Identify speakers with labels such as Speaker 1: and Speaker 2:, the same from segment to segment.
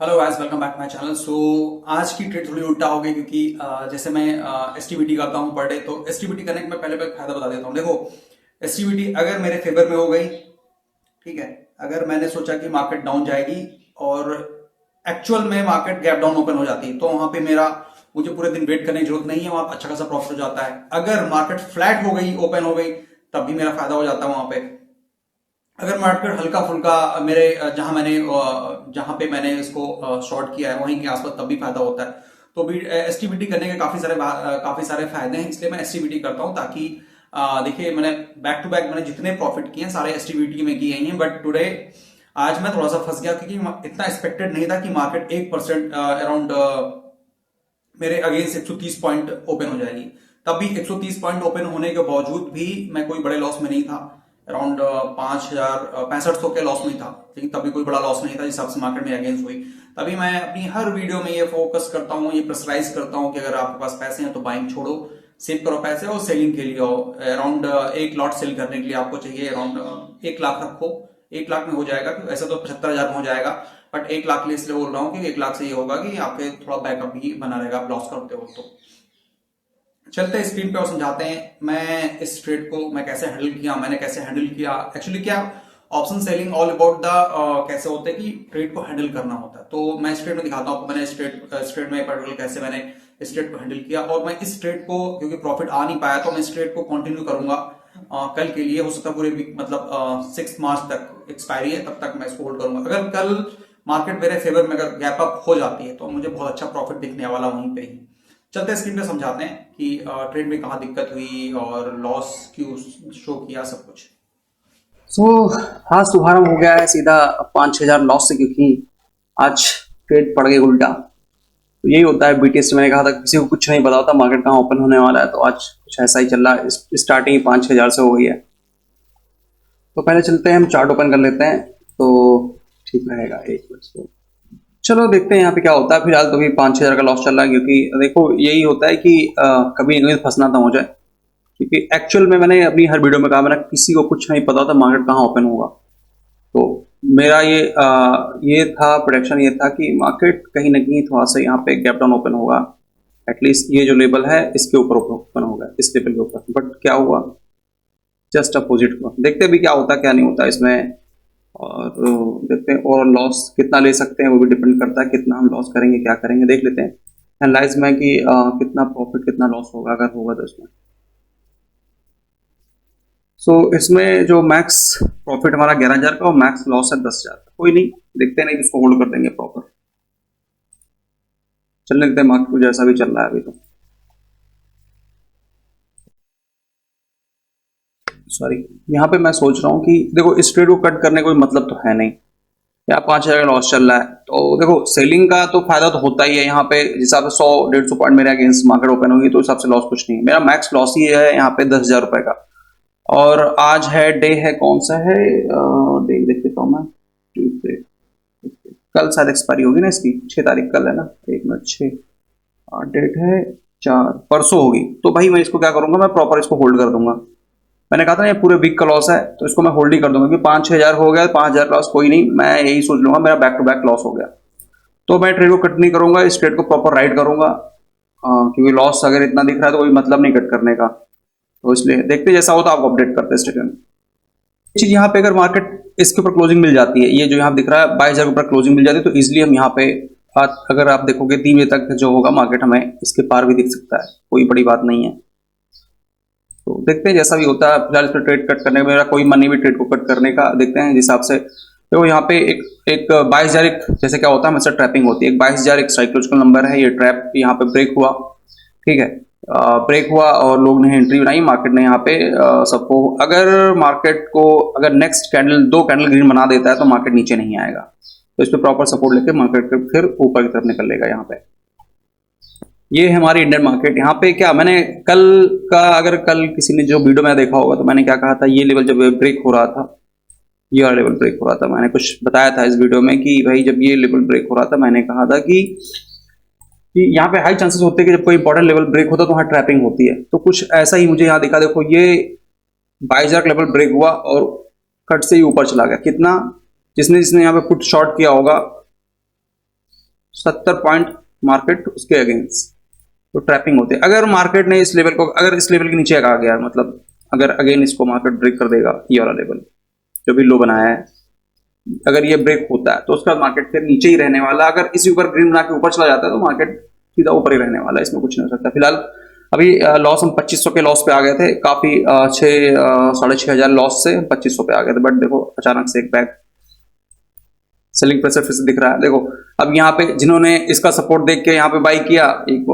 Speaker 1: Hello guys, welcome back my channel. So आज की trade थोड़ी उल्टा हो गई क्योंकि जैसे मैं एसटीबीटी करता हूँ पर डे। तो एसटीबीटी करने के मैं पहले फायदा बता देता हूँ। देखो, एसटीबीटी अगर मेरे फेवर में हो गई, ठीक है। अगर मैंने सोचा कि मार्केट डाउन जाएगी और एक्चुअल में मार्केट गैप डाउन ओपन हो जाती है, तो वहां पे मेरा मुझे पूरे दिन वेट करने की जरूरत नहीं है, वहां अच्छा खासा प्रॉफिट हो जाता है। अगर मार्केट फ्लैट हो गई, ओपन हो गई, तब भी मेरा फायदा हो जाता है वहां पे। अगर मार्केट हल्का फुल्का मेरे जहां पे मैंने इसको शॉर्ट किया है वहीं के आसपास, तब भी फायदा होता है। तो भी एसटीबीटी करने के काफी सारे फायदे हैं, इसलिए मैं एसटीबीटी करता हूं ताकि देखिए, मैंने बैक टू बैक मैंने जितने प्रॉफिट किए हैं सारे एसटीबीटी में किए हैं। बट टुडे आज मैं थोड़ा सा फंस गया क्योंकि इतना एक्सपेक्टेड नहीं था कि मार्केट 1% अराउंड मेरे अगेंस्ट 130 पॉइंट ओपन हो जाएगी। तब भी 130 पॉइंट ओपन होने के बावजूद भी मैं कोई बड़े लॉस में नहीं था। अराउंड 5,6500 के लॉस में था, लेकिन तभी कोई बड़ा लॉस नहीं था जिस हिसाब से मार्केट में अगेंस्ट हुई। तभी मैं अपनी हर वीडियो में ये फोकस करता हूँ, ये प्रेशराइज करता हूँ कि अगर आपके पास पैसे हैं तो बाइंग छोड़ो, सेव करो पैसे और सेलिंग के लिए आओ। अराउंड एक लॉट सेल करने के लिए आपको चाहिए अराउंड 1 लाख रखो। 1 लाख में हो जाएगा, ऐसा तो 75,000 में हो जाएगा, बट 1 लाख लिए इसलिए बोल रहा हूँ कि 1 लाख से ये होगा कि आपके थोड़ा बैकअप भी बना रहेगा आप लॉस करते हो तो। चलते हैं स्क्रीन पे और समझाते हैं मैं इस ट्रेड को मैं कैसे हैंडल किया, मैंने कैसे हैंडल किया। एक्चुअली क्या, option selling all about the कैसे होता है कि ट्रेड को हैंडल करना होता है। तो मैं इस ट्रेड में दिखाता हूँ आपको, मैंने इस ट्रेड में पर्टिकुलर कैसे मैंने इस ट्रेड को हैंडल किया। और मैं इस ट्रेड को, क्योंकि प्रॉफिट आ नहीं पाया, तो मैं इस ट्रेड को कंटिन्यू करूंगा कल के लिए। हो सकता है पूरे वीक, मतलब 6 मार्च तक एक्सपायरी है, तब तक मैं इसको होल्ड करूंगा। अगर कल मार्केट मेरे फेवर में अगर गैप अप हो जाती है तो मुझे बहुत अच्छा प्रॉफिट दिखने वाला वहीं पे ही। चलते स्क्रीन पे समझाते हैं कि ट्रेड में कहाँ दिक्कत हुई और लॉस क्यों शो किया, सब कुछ।
Speaker 2: सो हाँ, शुभारंभ हो गया है सीधा 5-6 हज़ार लॉस से, क्योंकि आज ट्रेड पड़ गई उल्टा। तो यही होता है बीटीएस में। मैंने कहा था किसी को कुछ नहीं पता होता मार्केट कहाँ ओपन होने वाला है, तो आज कुछ ऐसा ही चल रहा है। स्टार्टिंग 5-6 हज़ार से हो गई है। तो पहले चलते हैं, हम चार्ट ओपन कर लेते हैं तो ठीक रहेगा। एक मिनट तो चलो देखते हैं यहाँ पे क्या होता है। फिलहाल तो भी 5-6 हज़ार का लॉस चल रहा है, क्योंकि देखो यही होता है कि कभी ना कभी फंसना तो हो जाए। क्योंकि एक्चुअल में मैंने अपनी हर वीडियो में कहा, मैंने किसी को कुछ नहीं पता होता मार्केट कहाँ ओपन होगा। तो मेरा ये था प्रोडिक्शन, ये था कि मार्केट कहीं ना कहीं थोड़ा सा यहाँ पे गैप डाउन ओपन होगा। एटलीस्ट ये जो लेवल है इसके ऊपर ओपन होगा, इस लेवल के ऊपर। बट क्या हुआ, जस्ट अपोजिट हुआ। देखते हैं भी क्या होता है क्या नहीं होता इसमें। और देखते हैं, और लॉस कितना ले सकते हैं वो भी डिपेंड करता है, कितना हम लॉस करेंगे, क्या करेंगे देख लेते हैं एनालाइज में कि कितना प्रॉफिट कितना लॉस होगा अगर होगा तो इसमें। सो इसमें जो मैक्स प्रॉफिट हमारा 11,000 का और मैक्स लॉस है 10,000 का। कोई नहीं, देखते नहीं, इसको होल्ड कर देंगे प्रॉपर। चलने देते हैं मार्केट को जैसा भी चल रहा है अभी। तो सॉरी, यहाँ पे मैं सोच रहा हूँ कि देखो इस ट्रेड को कट करने का कोई मतलब तो है नहीं। यहाँ 5,000 का लॉस चल रहा है, तो देखो सेलिंग का तो फायदा तो होता ही है। यहाँ पे जिस हिसाब से 100-150 पॉइंट मेरे अगेंस्ट मार्केट ओपन होगी, तो हिसाब से लॉस कुछ नहीं है। मेरा मैक्स लॉस ही है यहाँ पे 10,000 रुपए का। और आज है डे है, कौन सा है डे देख लेता हूँ मैं। ट्यूसडे, कल शायद एक्सपायरी होगी ना इसकी, 6 तारीख कल है ना। 1 मिनट, 6 डेट है 4, परसों होगी। तो भाई मैं इसको क्या करूंगा, मैं प्रॉपर इसको होल्ड कर दूंगा। मैंने कहा था ना ये पूरे वीक का लॉस है, तो इसको मैं होल्ड ही कर दूंगा। क्योंकि 5-6 हज़ार हो गया, 5,000 लॉस कोई नहीं, मैं यही सोच लूंगा मेरा बैक टू बैक लॉस हो गया। तो मैं ट्रेड को कट नहीं करूंगा, इस ट्रेड को प्रॉपर राइड करूंगा। क्योंकि लॉस अगर इतना दिख रहा है तो कोई मतलब नहीं कट करने का। तो इसलिए देखते जैसा हो तो आपको अपडेट करते हैं स्टेट में। चीज यहाँ पे अगर मार्केट इसके ऊपर क्लोजिंग मिल जाती है, ये जो यहाँ दिख रहा है 22,000 के ऊपर क्लोजिंग मिल जाती है, तो इजिली हम यहाँ पे अगर आप देखोगे 3 बजे तक जो होगा मार्केट हमें इसके पार भी दिख सकता है, कोई बड़ी बात नहीं है। तो देखते हैं जैसा भी होता है। फिलहाल इस पर ट्रेड कट करने का मेरा कोई मन नहीं भी, ट्रेड को कट करने का। देखते हैं जिस हिसाब से। तो यहाँ पे एक 22,000 एक जैसे क्या होता है हमेशा ट्रैपिंग होती है। 22,000 एक साइकोलॉजिकल नंबर है, ये ट्रैप यहाँ पे ब्रेक हुआ, ठीक है। ब्रेक हुआ और लोग ने एंट्री बनाई मार्केट ने यहाँ पे। सबको अगर मार्केट को अगर नेक्स्ट कैंडल 2 कैंडल ग्रीन बना देता है तो मार्केट नीचे नहीं आएगा। तो इस पर प्रॉपर सपोर्ट लेके मार्केट फिर ऊपर की तरफ निकल लेगा। यहाँ पे ये है हमारी इंडियन मार्केट। यहाँ पे क्या मैंने कल का, अगर कल किसी ने जो वीडियो में देखा होगा, तो मैंने क्या कहा था, ये लेवल जब ब्रेक हो रहा था, ये वाला लेवल ब्रेक हो रहा था, मैंने कुछ बताया था इस वीडियो में कि भाई जब ये लेवल ब्रेक हो रहा था, मैंने कहा था कि यहाँ पे हाई चांसेस होते हैं कि जब कोई इंपॉर्टेंट लेवल ब्रेक होता है तो वहाँ ट्रैपिंग होती है। तो कुछ ऐसा ही मुझे यहाँ दिखा। देखो ये 22,000 लेवल ब्रेक हुआ और कट से ही ऊपर चला गया। कितना, जिसने जिसने यहाँ पे पुट शॉर्ट किया होगा 70 पॉइंट मार्केट उसके अगेंस्ट, तो ट्रैपिंग होती है। अगर मार्केट ने इस लेवल को, अगर इस लेवल के नीचे आ गया, मतलब अगर अगेन इसको मार्केट ब्रेक कर देगा, ये वाला लेवल जो भी लो बनाया है, अगर ये ब्रेक होता है तो उसका मार्केट फिर नीचे ही रहने वाला। अगर इसी ऊपर ग्रीन बना के ऊपर चला जाता है तो मार्केट सीधा ऊपर ही रहने वाला है, इसमें कुछ नहीं हो सकता। फिलहाल अभी लॉस हम 2500 के लॉस पे आ गए थे, काफी 6,500 लॉस से 2500 पे आ गए थे। बट देखो अचानक से एक बैक सेलिंग प्रेशर फिर से दिख रहा है। देखो अब यहाँ पे जिन्होंने इसका सपोर्ट देख के यहाँ पे बाई किया, एक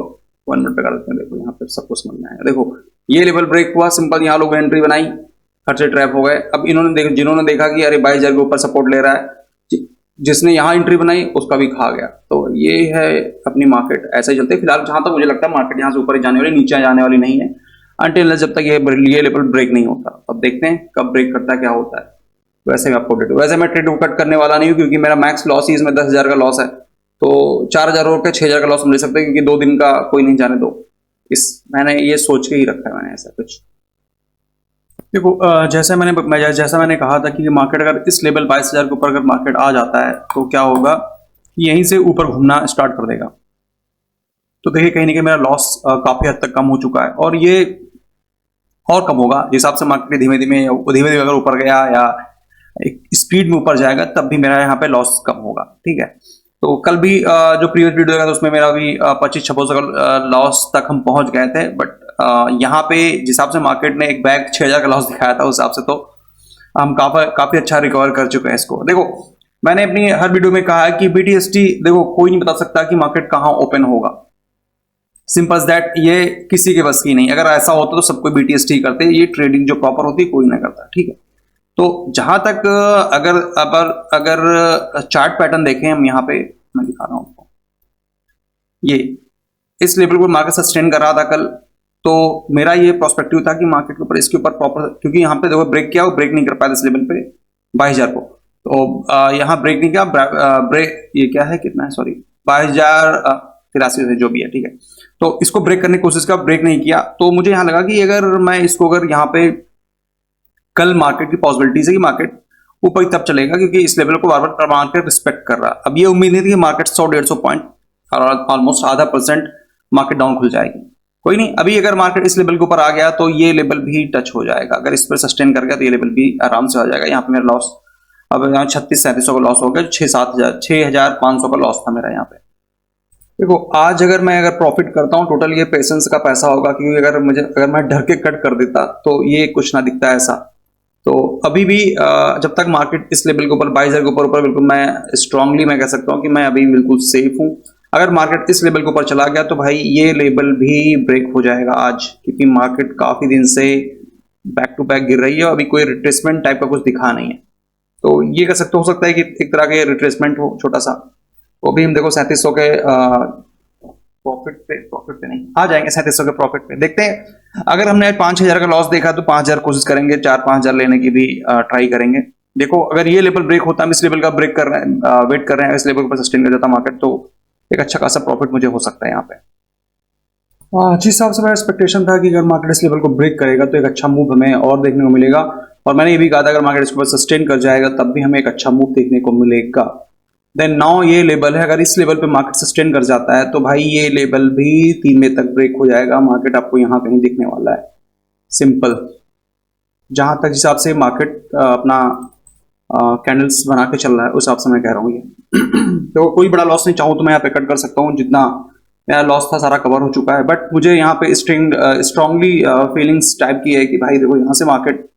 Speaker 2: 1 मिनट पे कर देते हैं। देखो यहाँ पे सबको समझ में आएगा। देखो ये लेवल ब्रेक हुआ, सिंपल यहाँ लोग एंट्री बनाई, खर्चे ट्रैप हो गए। अब इन्होंने जिन्होंने देखा कि अरे 22,000 के ऊपर सपोर्ट ले रहा है, जिसने यहाँ एंट्री बनाई उसका भी खा गया। तो ये है अपनी मार्केट, ऐसा ही चलते हैं। फिलहाल जहां तक मुझे लगता है मार्केट यहाँ से ऊपर ही जाने वाली, नीचे जाने वाली नहीं है अनटिल जब तक ये लेवल ब्रेक नहीं होता। अब देखते हैं कब ब्रेक करता है, क्या होता है। वैसे मैं आपको अपडेट, वैसे मैं ट्रेड कट करने वाला नहीं हूँ क्योंकि मेरा मैक्स लॉस ही इसमें 10,000 का लॉस है। तो 4,000 और 6,000 का लॉस हम ले सकते हैं क्योंकि 2 दिन का कोई नहीं जाने दो। मैंने ये सोच के ही रखा है मैंने ऐसा कुछ। देखो जैसा मैंने कहा था कि मार्केट अगर इस लेवल 22,000 के ऊपर अगर मार्केट आ जाता है तो क्या होगा कि यहीं से ऊपर घूमना स्टार्ट कर देगा। तो देखिए कहीं ना कहीं मेरा लॉस काफी हद तक कम हो चुका है और ये और कम होगा जिस हिसाब से मार्केट धीमे धीमे अगर ऊपर गया या एक स्पीड में ऊपर जाएगा तब भी मेरा यहाँ पे लॉस कम होगा। ठीक है, तो कल भी जो प्रीवियस वीडियो था उसमें मेरा भी 25-26 का लॉस तक हम पहुंच गए थे। बट यहाँ पे जिस हिसाब से मार्केट ने एक बैग 6,000 का लॉस दिखाया था उस हिसाब से तो हम काफी अच्छा रिकवर कर चुके हैं इसको। देखो मैंने अपनी हर वीडियो में कहा है कि BTST देखो कोई नहीं बता सकता कि मार्केट कहाँ ओपन होगा, सिंपल दैट, ये किसी के बस की नहीं। अगर ऐसा होता तो सब कोई BTST करते, ये ट्रेडिंग जो प्रॉपर होती है कोई ना करता। ठीक है, तो जहां तक अगर चार्ट पैटर्न देखें हम, यहाँ पे मैं दिखा रहा हूं आपको, ये इस लेवल पर मार्केट सस्टेन कर रहा था कल, तो मेरा ये प्रोस्पेक्टिव था कि मार्केट के ऊपर इसके ऊपर प्रॉपर, क्योंकि यहाँ पे देखो ब्रेक किया, वो ब्रेक नहीं कर पाया इस लेवल पे 22,000 को। तो यहाँ ब्रेक नहीं किया, ब्रेक ये क्या है, कितना है, सॉरी 22,083 से जो भी है। ठीक है, तो इसको ब्रेक करने की कोशिश किया, ब्रेक नहीं किया। तो मुझे यहाँ लगा कि अगर मैं इसको, अगर यहाँ पे कल मार्केट की पॉसिबिलिटीज है कि मार्केट ऊपर ही तब चलेगा क्योंकि इस लेवल को बार बार मार्केट रिस्पेक्ट कर रहा है। अब ये उम्मीद नहीं थी कि मार्केट 100-150 पॉइंट ऑलमोस्ट आधा % मार्केट डाउन खुल जाएगी। कोई नहीं, अभी अगर मार्केट इस लेवल के ऊपर आ गया तो ये लेवल भी टच हो जाएगा। अगर इस पर सस्टेन कर गया तो ये लेवल भी आराम से आ जाएगा। यहाँ पे मेरा लॉस अब यहाँ 3600-3700 का लॉस हो गया, 6,500 का लॉस था मेरा यहाँ पे। देखो आज अगर प्रॉफिट करता हूँ, टोटल ये पेशेंस का पैसा होगा, क्योंकि अगर मैं डर के कट कर देता तो ये कुछ ना दिखता ऐसा। तो अभी भी जब तक मार्केट इस लेवल के ऊपर 22,000 के ऊपर बिल्कुल मैं स्ट्रांगली मैं कह सकता हूँ कि मैं अभी बिल्कुल सेफ हूँ। अगर मार्केट इस लेवल के ऊपर चला गया तो भाई ये लेवल भी ब्रेक हो जाएगा आज, क्योंकि मार्केट काफी दिन से बैक टू बैक गिर रही है, अभी कोई रिट्रेसमेंट टाइप का कुछ दिखा नहीं है। तो ये कह सकते हो सकता है कि एक तरह के रिट्रेसमेंट हो छोटा सा। तो अभी हम देखो 3700 के प्रॉफिट पे नहीं आ जाएंगे, 3700 के प्रॉफिट पे देखते हैं। अगर हमने 5,000 का लॉस देखा तो 5,000 कोशिश करेंगे, 4-5,000 लेने की भी ट्राई करेंगे। देखो अगर ये लेवल ब्रेक होता है, हम इस लेवल का ब्रेक कर रहे हैं, वेट कर रहे हैं, इस लेवल पर सस्टेन कर जाता मार्केट तो एक अच्छा खासा प्रॉफिट मुझे हो सकता है यहाँ पे। जिस हिसाब से मेरा एक्सपेक्टेशन था कि अगर मार्केट इस लेवल को ब्रेक करेगा तो एक अच्छा मूव हमें और देखने को मिलेगा, और मैंने ये भी कहा था अगर मार्केट इसके ऊपर सस्टेन कर जाएगा तब भी हमें एक अच्छा मूव देखने को मिलेगा। देन नाउ ये लेवल है, अगर इस लेवल पे मार्केट सस्टेन कर जाता है तो भाई ये लेवल भी 3 मई तक ब्रेक हो जाएगा। मार्केट आपको यहाँ कहीं दिखने वाला है, सिंपल। जहां तक हिसाब से मार्केट अपना कैंडल्स बना के चल रहा है उस हिसाब से मैं कह रहा हूँ ये तो कोई बड़ा लॉस नहीं, चाहूँ तो मैं यहाँ पे कट कर सकता हूँ, जितना मेरा लॉस था सारा कवर हो चुका है। बट मुझे यहाँ पे स्ट्रांगली फीलिंग्स टाइप की है कि भाई देखो यहाँ से मार्केट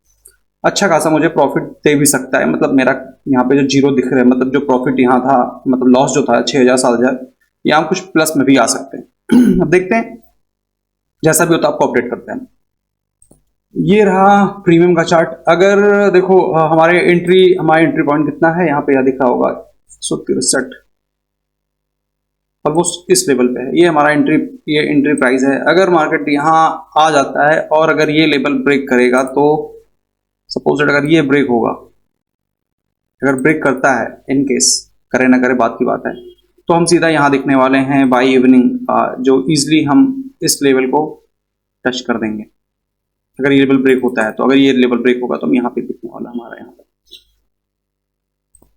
Speaker 2: अच्छा खासा मुझे प्रॉफिट दे भी सकता है। मतलब मेरा यहाँ पे जो जीरो दिख रहा है, मतलब जो प्रॉफिट यहाँ था, मतलब लॉस जो था 6,000-7,000, यहाँ कुछ प्लस में भी आ सकते हैं। अब देखते हैं, जैसा भी होता है आपको अपडेट करते हैं। ये रहा प्रीमियम का चार्ट। अगर देखो हमारा एंट्री पॉइंट कितना है, यहाँ पे यह दिखा होगा 163, ऑलमोस्ट इस लेवल पे है। ये हमारा ये एंट्री प्राइस है। अगर मार्केट यहाँ आ जाता है और अगर ये लेवल ब्रेक करेगा तो सपोज अगर ये ब्रेक होगा, अगर ब्रेक करता है, इन केस करे ना करे बात की बात है, तो हम सीधा यहाँ दिखने वाले हैं बाय इवनिंग, जो इजीली हम इस लेवल को टच कर देंगे अगर ये लेवल ब्रेक होता है। तो अगर ये लेवल ब्रेक होगा तो हम यहाँ पे दिखने वाला हमारा यहाँ पे।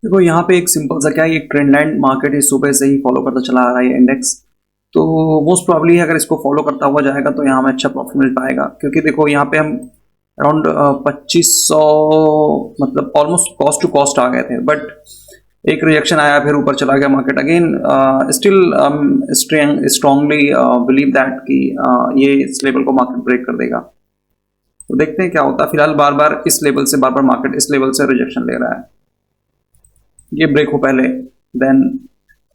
Speaker 2: देखो यहाँ पे एक सिंपल सा क्या है, एक ट्रेंड लाइन मार्केट इस सुबह से ही फॉलो करता चला आ रहा है इंडेक्स। तो मोस्ट प्रॉब्ली अगर इसको फॉलो करता हुआ जाएगा तो यहाँ हमें अच्छा प्रॉफिट मिल पाएगा, क्योंकि देखो यहाँ पे हम अराउंड 2500 मतलब ऑलमोस्ट कॉस्ट टू कॉस्ट आ गए थे, बट एक रिएक्शन आया, फिर ऊपर चला गया market again. Still strongly believe that कि ये इस लेवल को मार्केट ब्रेक कर देगा। तो देखते हैं क्या होता है। फिलहाल बार बार इस लेवल से, बार बार मार्केट इस लेवल से रिजेक्शन ले रहा है। ये ब्रेक हो पहले, देन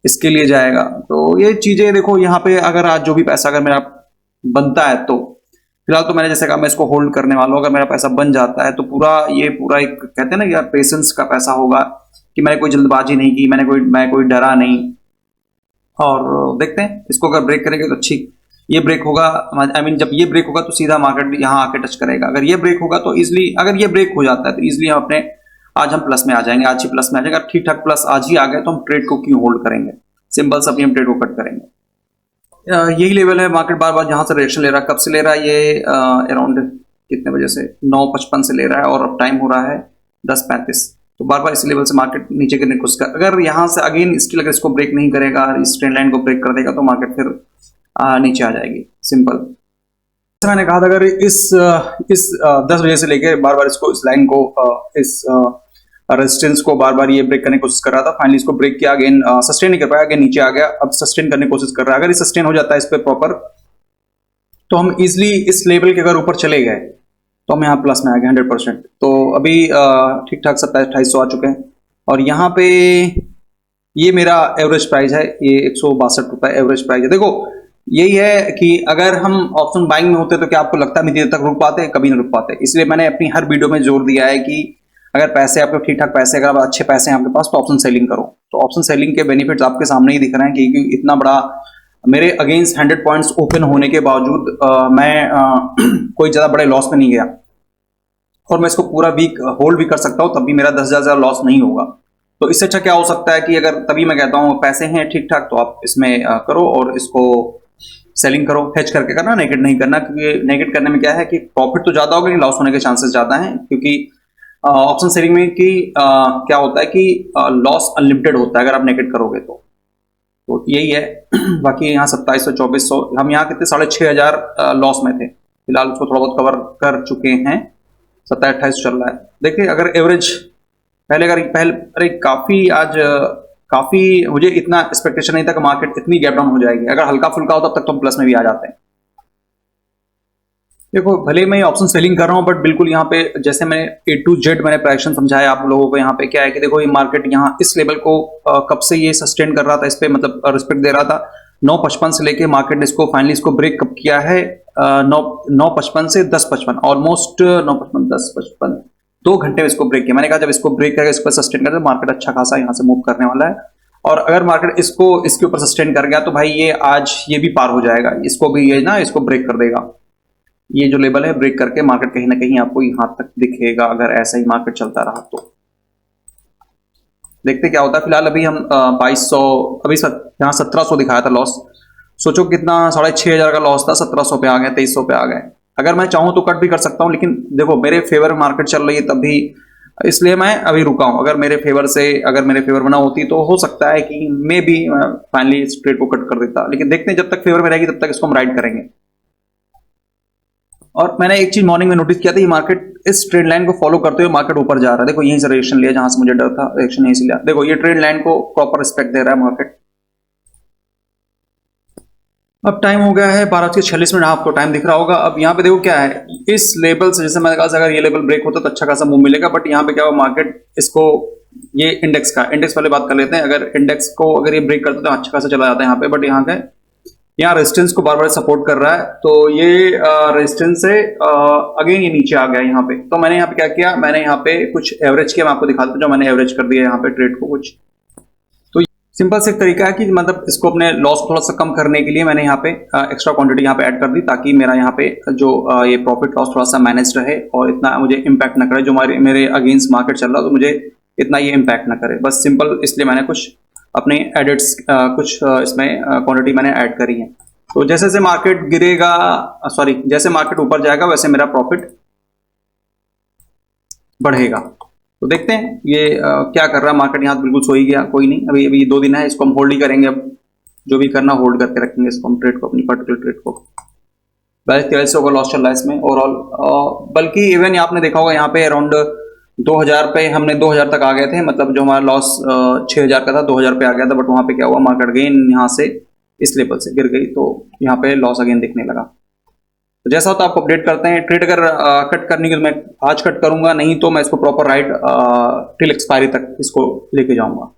Speaker 2: इसके लिए जाएगा। तो ये चीजें देखो यहाँ पे, अगर आज जो भी पैसा अगर मेरा बनता है, तो फिलहाल तो मैंने जैसे कहा मैं इसको होल्ड करने वाला हूँ। अगर मेरा पैसा बन जाता है तो पूरा एक कहते हैं ना यार, पेशेंस का पैसा होगा कि मैंने कोई जल्दबाजी नहीं की, मैं कोई डरा नहीं। और देखते हैं इसको अगर ब्रेक करेंगे तो अच्छी, ये ब्रेक होगा, आई मीन जब ये ब्रेक होगा तो सीधा मार्केट यहाँ आके टच करेगा। अगर ये ब्रेक होगा तो इजिली, अगर ये ब्रेक हो जाता है तो इजिली हम अपने, आज हम प्लस में आ जाएंगे, आज ही प्लस में आ जाएगा। ठीक ठाक प्लस आज ही आ गए तो हम ट्रेड को क्यों होल्ड करेंगे, सिंपल सा हम ट्रेड को कट करेंगे। यही लेवल है, मार्केट बार बार जहां से रिएक्शन ले रहा है। कब से ले रहा है ये, अराउंड कितने बजे से, 9:55 से ले रहा है, और अब टाइम हो रहा है 10:35। तो बार बार इस लेवल से मार्केट नीचे गिरने की कोशिश कर, अगर यहाँ से अगेन स्टिल अगर इसको ब्रेक नहीं करेगा, इस ट्रेंड लाइन को ब्रेक कर देगा तो मार्केट फिर नीचे आ जाएगी, सिंपल। जैसे मैंने कहा था, अगर इस 10 बजे से लेके बार बार इसको, इस लाइन को, इस रेजिस्टेंस को बार बार ये ब्रेक करने की कोशिश कर रहा था, फाइनली इसको ब्रेक किया, अगेन सस्टेन नहीं कर पाया, अगेन नीचे आ गया। अब सस्टेन करने की कोशिश कर रहा है। अगर ये सस्टेन हो जाता है इस पे प्रॉपर, तो हम इजिली इस लेवल के अगर ऊपर चले गए तो हम यहाँ प्लस में आ गए 100%। तो अभी ठीक ठाक 27-2800 आ चुके हैं, और यहाँ पे ये मेरा एवरेज प्राइस है, ये 162 रुपए एवरेज प्राइस है। देखो यही है कि अगर हम ऑप्शन बाइंग में होते तो क्या आपको लगता है इतनी देर तक रुक पाते? कभी नहीं रुक पाते। इसलिए मैंने अपनी हर वीडियो में जोर दिया है कि अगर पैसे आपके ठीक ठाक पैसे, अगर आप अच्छे पैसे हैं आपके पास, तो ऑप्शन सेलिंग करो। तो ऑप्शन सेलिंग के बेनिफिट्स आपके सामने ही दिख रहे हैं, क्योंकि इतना बड़ा मेरे अगेंस्ट 100 पॉइंट्स ओपन होने के बावजूद मैं कोई ज्यादा बड़े लॉस में नहीं गया, और मैं इसको पूरा वीक होल्ड भी कर सकता हूं, तब भी मेरा 10,000 लॉस नहीं होगा। तो इससे अच्छा क्या हो सकता है कि अगर, तभी मैं कहता हूं पैसे हैं ठीक ठाक तो आप इसमें करो, और इसको सेलिंग करो, हेज करके करना, नेगेट नहीं करना। क्योंकि नेगेट करने में क्या है कि प्रॉफिट तो ज्यादा होगा, लॉस होने के चांसेस ज्यादा हैं। क्योंकि ऑप्शन सेलिंग में कि क्या होता है कि लॉस अनलिमिटेड होता है अगर आप नेगेट करोगे तो यही है। बाकी यहाँ 2700-2400, हम यहाँ कितने 6,500 लॉस में थे, फिलहाल उसको थोड़ा बहुत कवर कर चुके हैं। 27-28 चल रहा है। देखिए अगर एवरेज अरे काफी मुझे इतना एक्सपेक्टेशन नहीं था कि मार्केट इतनी गैप डाउन हो जाएगी। अगर हल्का फुल्का हो तब तक तो हम प्लस में भी आ जाते हैं। देखो भले मैं ऑप्शन सेलिंग कर रहा हूं, बट बिल्कुल यहाँ पे जैसे मैंने A to Z मैंने प्राइक्शन समझाया आप लोगों को। यहाँ पे क्या है कि देखो ये मार्केट यहाँ इस लेवल को कब से ये सस्टेन कर रहा था, इस पे मतलब रिस्पेक्ट दे रहा था 9:55 से लेके मार्केट ने इसको फाइनली इसको ब्रेक कब किया है 9:55 से 10:55, ऑलमोस्ट 9:55 10:55, 2 घंटे में इसको ब्रेक किया। मैंने कहा जब इसको ब्रेक करेगा, इस पर सस्टेन करेगा, मार्केट अच्छा खासा यहाँ से मूव करने वाला है। और अगर मार्केट इसको इसके ऊपर सस्टेन कर गया तो भाई ये आज ये भी पार हो जाएगा, इसको भी ये ना इसको ब्रेक कर देगा। ये जो लेवल है ब्रेक करके मार्केट कहीं ना कहीं आपको यहां तक दिखेगा, अगर ऐसा ही मार्केट चलता रहा तो। देखते क्या होता है। फिलहाल अभी हम 2200, अभी यहाँ 1700 दिखाया था लॉस। सोचो कितना 6,500 का लॉस था, 1700 पे आ गए, 2300 पे आ गए। अगर मैं चाहूं तो कट भी कर सकता हूं, लेकिन देखो मेरे फेवर में मार्केट चल रही है तब भी, इसलिए मैं अभी रुका हूं। अगर मेरे फेवर बना होती तो हो सकता है कि मे बी फाइनली इस ट्रेड को कट कर देता, लेकिन देखते हैं जब तक फेवर में रहेगी तब तक इसको हम राइड करेंगे। और मैंने एक चीज मॉर्निंग में नोटिस किया था, ये मार्केट इस ट्रेंड लाइन को फॉलो करते हुए मार्केट ऊपर जा रहा है। देखो यहीं से रिएक्शन लिया, जहां से मुझे डर था रिएक्शन यहीं से लिया। देखो ये ट्रेंड लाइन को प्रॉपर रिस्पेक्ट दे रहा है मार्केट। अब टाइम हो गया है 12:46, आपको टाइम दिख रहा होगा। अब यहाँ पे देखो क्या है, इस लेवल से, जैसे मैंने कहा अगर ये लेवल ब्रेक होता तो अच्छा खासा मूव मिलेगा, बट यहाँ पे क्या हुआ मार्केट इसको, ये इंडेक्स वाले बात कर लेते हैं। अगर इंडेक्स को अगर ये ब्रेक करता तो अच्छा खासा चला जाता है यहाँ पे, बट यहाँ रेजिस्टेंस को बार बार सपोर्ट कर रहा है। तो ये रेजिस्टेंस से अगेन ये नीचे आ गया यहाँ पे। तो मैंने यहाँ पे क्या किया, मैंने यहाँ पे कुछ एवरेज किया, मैं आपको दिखाता हूँ जो मैंने एवरेज कर दिया यहाँ पे ट्रेड को कुछ। तो सिंपल से एक तरीका है कि मतलब इसको अपने लॉस थोड़ा सा कम करने के लिए मैंने यहाँ पे एक्स्ट्रा क्वांटिटी यहाँ पे ऐड कर दी, ताकि मेरा यहाँ पे जो ये प्रॉफिट लॉस थोड़ा सा मैनेज रहे और इतना मुझे इम्पैक्ट ना करे। जो मेरे अगेंस्ट मार्केट चल रहा तो मुझे इतना ये इम्पैक्ट ना करे, बस सिंपल इसलिए मैंने कुछ अपने एडिट्स कुछ इसमें क्वांटिटी मैंने ऐड करी है। तो जैसे जैसे मार्केट गिरेगा, जैसे मार्केट ऊपर जाएगा वैसे मेरा प्रॉफिट बढ़ेगा। तो देखते हैं ये क्या कर रहा है मार्केट। यहाँ तो बिल्कुल सो ही गया, कोई नहीं, अभी अभी 2 दिन है, इसको हम होल्ड ही करेंगे। अब जो भी करना होल्ड करके रखेंगे इसको, हम ट्रेड को, अपनी पर्टिकुलर ट्रेड को। 4200 का लॉस चल रहा है इसमें ओवरऑल। बल्कि इवन आपने देखा होगा यहाँ पे अराउंड 2000 पे हमने 2000 तक आ गए थे, मतलब जो हमारा लॉस 6000 का था 2000 पे आ गया था। बट वहां पे क्या हुआ, मार्केट अगेन यहाँ से इस लेवल से गिर गई, तो यहाँ पे लॉस अगेन दिखने लगा। तो जैसा होता है आपको अपडेट करते हैं। ट्रेड अगर कट करनी है तो मैं आज कट करूंगा, नहीं तो मैं इसको प्रॉपर राइट टिल एक्सपायरी तक इसको लेके जाऊंगा।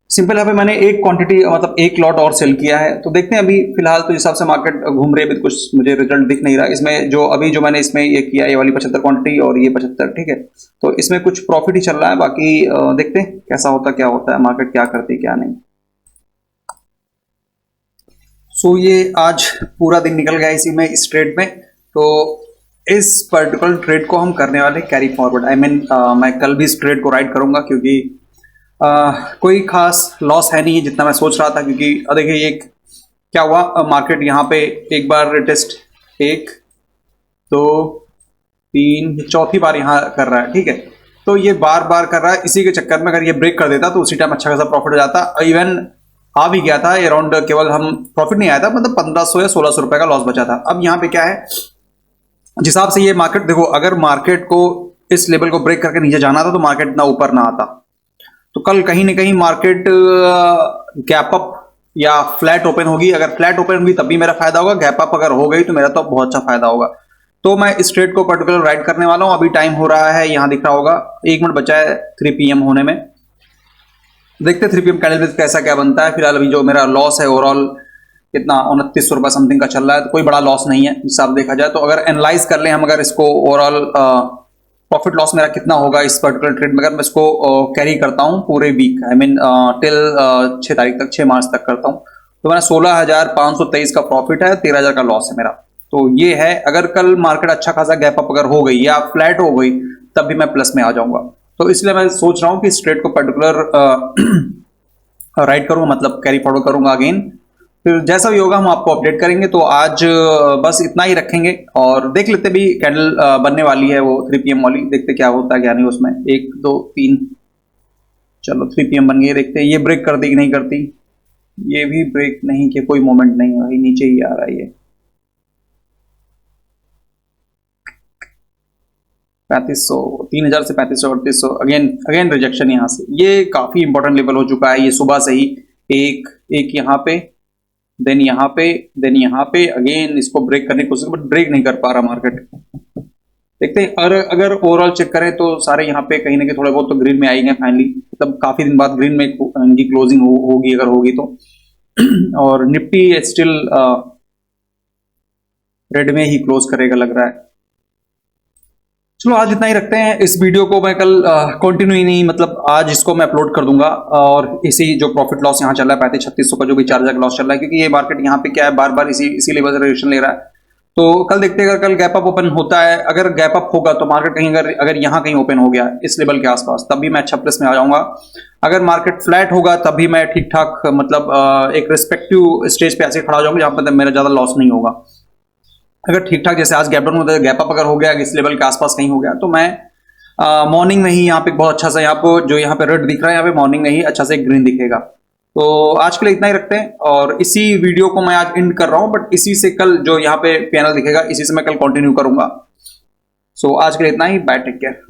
Speaker 2: सिंपल यहाँ पे मैंने एक क्वांटिटी मतलब एक लॉट और सेल किया है। तो देखते हैं अभी फिलहाल तो हिसाब से मार्केट घूम रही है, अभी कुछ मुझे रिजल्ट दिख नहीं रहा इसमें। जो अभी जो मैंने इसमें ये किया, ये वाली 75 क्वांटिटी और ये 75, ठीक है, तो इसमें कुछ प्रॉफिट ही चल रहा है। बाकी देखते हैं कैसा होता क्या होता है, मार्केट क्या करती है क्या नहीं। सो ये आज पूरा दिन निकल गया इसी में, इस ट्रेड में। तो इस पर्टिकुलर ट्रेड को हम करने वाले कैरी फॉरवर्ड, आई मीन मैं कल भी इस ट्रेड को राइड करूंगा, क्योंकि कोई खास लॉस है नहीं जितना मैं सोच रहा था। क्योंकि देखिए ये क्या हुआ, मार्केट यहाँ पे एक बार टेस्ट 1 2 3 चौथी बार यहाँ कर रहा है, ठीक है। तो ये बार बार कर रहा है, इसी के चक्कर में अगर ये ब्रेक कर देता तो उसी टाइम अच्छा खासा प्रॉफिट हो जाता। इवन आ भी गया था अराउंड, केवल हम प्रॉफिट नहीं आया था, मतलब 1500 या 1600 रुपए का लॉस बचा था। अब यहाँ पे क्या है, जिस हिसाब से ये मार्केट, देखो अगर मार्केट को इस लेवल को ब्रेक करके नीचे जाना था तो मार्केट ना ऊपर ना आता। तो कल कहीं ना कहीं मार्केट गैप अप या फ्लैट ओपन होगी। अगर फ्लैट ओपन होगी तब भी मेरा फायदा होगा, गैप अप अगर हो गई तो मेरा तो बहुत अच्छा फायदा होगा। तो मैं इस ट्रेड को पर्टिकुलर राइड करने वाला हूं। अभी टाइम हो रहा है, यहां दिख रहा होगा 1 मिनट बचा है 3 PM होने में। देखते 3 PM कैंडल में कैसा क्या बनता है। फिलहाल अभी जो मेरा लॉस है ओवरऑल कितना 2900 रुपये समथिंग का चल रहा है, तो कोई बड़ा लॉस नहीं है हिसाब देखा जाए तो। अगर एनालाइज कर लें हम, अगर इसको ओवरऑल प्रॉफिट लॉस मेरा कितना होगा इस पर्टिकुलर ट्रेड में, अगर मैं इसको कैरी करता हूं पूरे वीक, आई मीन टिल 6 तारीख तक, 6 मार्च तक करता हूं, तो मेरा 16,523 का प्रॉफिट है, 13,000 का लॉस है मेरा। तो ये है, अगर कल मार्केट अच्छा खासा गैप अप अगर हो गई या फ्लैट हो गई तब भी मैं प्लस में आ जाऊंगा। तो इसलिए मैं सोच रहा हूं कि इस ट्रेड को पर्टिकुलर राइड करूंगा, मतलब कैरी फॉरवर्ड करूंगा अगेन। फिर जैसा भी होगा हम आपको अपडेट करेंगे। तो आज बस इतना ही रखेंगे और देख लेते भी कैंडल बनने वाली है वो 3 PM वाली, देखते क्या होता है क्या नहीं उसमें। 1 2 3, चलो 3 PM बन गई, देखते हैं ये ब्रेक कर दी कि नहीं करती। ये भी ब्रेक नहीं किया, कोई मोमेंट नहीं है भाई, नीचे ही आ रहा है ये 3500, 3000 से 3500 3800, अगेन रिजेक्शन यहाँ से। ये काफी इंपॉर्टेंट लेवल हो चुका है ये सुबह से ही। एक यहाँ पे, देन यहाँ पे अगेन इसको ब्रेक करने की कोशिश, बट ब्रेक नहीं कर पा रहा मार्केट। देखते हैं अगर ओवरऑल चेक करें तो सारे यहाँ पे कहीं ना कहीं थोड़े बहुत तो ग्रीन में आई गए फाइनली, मतलब काफी दिन बाद ग्रीन में इनकी क्लोजिंग होगी अगर होगी तो। और निफ्टी स्टिल रेड में ही क्लोज करेगा लग रहा है। चलो आज इतना ही रखते हैं। इस वीडियो को मैं कल कंटिन्यू ही नहीं, मतलब आज इसको मैं अपलोड कर दूंगा। और इसी जो प्रॉफिट लॉस यहाँ चल रहा है 3500 का, जो भी 4000 का लॉस चल रहा है, क्योंकि ये मार्केट यहाँ पे क्या है बार बार इसी लेवल से रिएक्शन ले रहा है। तो कल देखते हैं, अगर कल गैप अप ओपन होता है, अगर गैप अप होगा तो मार्केट कहीं अगर यहाँ कहीं ओपन हो गया इस लेवल के आसपास, तब भी मैं अच्छा प्लस में आ जाऊंगा। अगर मार्केट फ्लैट होगा तब भी मैं ठीक ठाक, मतलब एक रिस्पेक्टिव स्टेज पे ऐसे खड़ा हो जाऊंगा जहां पर मेरा ज्यादा लॉस नहीं होगा। अगर ठीक ठाक जैसे आज गैप डाउन होता है, गैप अप अगर हो गया इस लेवल के आसपास कहीं हो गया, तो मैं मॉर्निंग में ही यहाँ पे बहुत अच्छा सा, आपको जो यहाँ पे रेड दिख रहा है, यहाँ पे मॉर्निंग में ही अच्छा से ग्रीन दिखेगा। तो आज के लिए इतना ही रखते हैं और इसी वीडियो को मैं आज एंड कर रहा हूँ, बट इसी से कल जो यहाँ पे पैनल दिखेगा इसी से मैं कल कंटिन्यू करूंगा। सो आज के लिए इतना ही, बाय, टेक केयर।